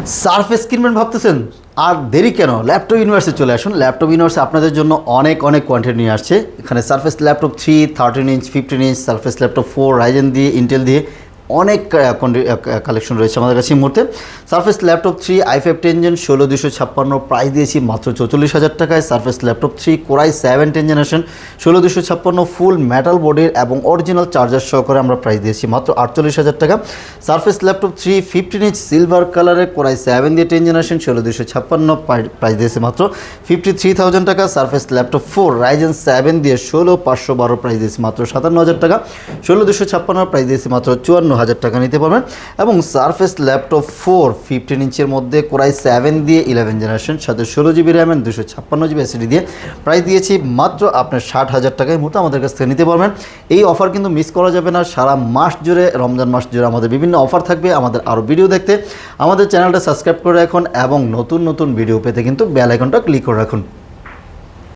Surface কিনবেন ভাবতেছেন? আর দেরি কেন? ল্যাপটপ ইউনিভার্সে চলে আসুন। ল্যাপটপ ইউনিভার্সে আপনাদের জন্য অনেক কোয়ান্টিটি নিয়ে আসছে। এখানে surface laptop 3, 13 inch, 15 inch, surface laptop 4 Ryzen দিয়ে, ইন্টেল দিয়ে অনেক কালেকশন রয়েছে আমাদের কাছে এই মুহূর্তে। Surface laptop 3 i5 10 gen 16256 price দিয়েছি মাত্র 44,000 টাকায়। সারফেস ল্যাপটপ 3 কোরাই 7 10 জেনারেশন 16756 ফুল মেটাল বডির এবং অরিজিনাল চার্জার সহকারে আমরা প্রাইস দিয়েছি মাত্র 48,000 টাকা। সারফেস ল্যাপটপ 3 15 ইঞ্চ সিলভার কালারের কোরাই 7 দিয়ে 10 জেনারেশন 16256 প্রাইস দিয়েছি মাত্র 53,000 টাকা। সারফেস ল্যাপটপ 4 রাইজেন 7 দিয়ে 16512 প্রাইস দিয়েছি মাত্র 57,000 টাকা। 16256 প্রাইস দিয়েছি মাত্র 54,000 টাকা নিতে পারবেন। এবং সারফেস ল্যাপটপ 4 15 ইঞ্চের মধ্যে কোরাই 7 দিয়ে 11 জেনারেশন সাথে 16 GB RAM and 256 GB SSD দিয়ে প্রাইস দিয়েছি মাত্র আপনার 60,000 টাকায় মতো আমাদের কাছ থেকে নিতে পারবেন। এই অফার কিন্তু মিস করা যাবে না। সারা মাস জুড়ে, রমজান মাস জুড়ে আমাদের বিভিন্ন অফার থাকবে। আমাদের আরও ভিডিও দেখতে আমাদের চ্যানেলটা সাবস্ক্রাইব করে রাখুন এবং নতুন ভিডিও পেতে কিন্তু বেল আইকনটা ক্লিক করে রাখুন।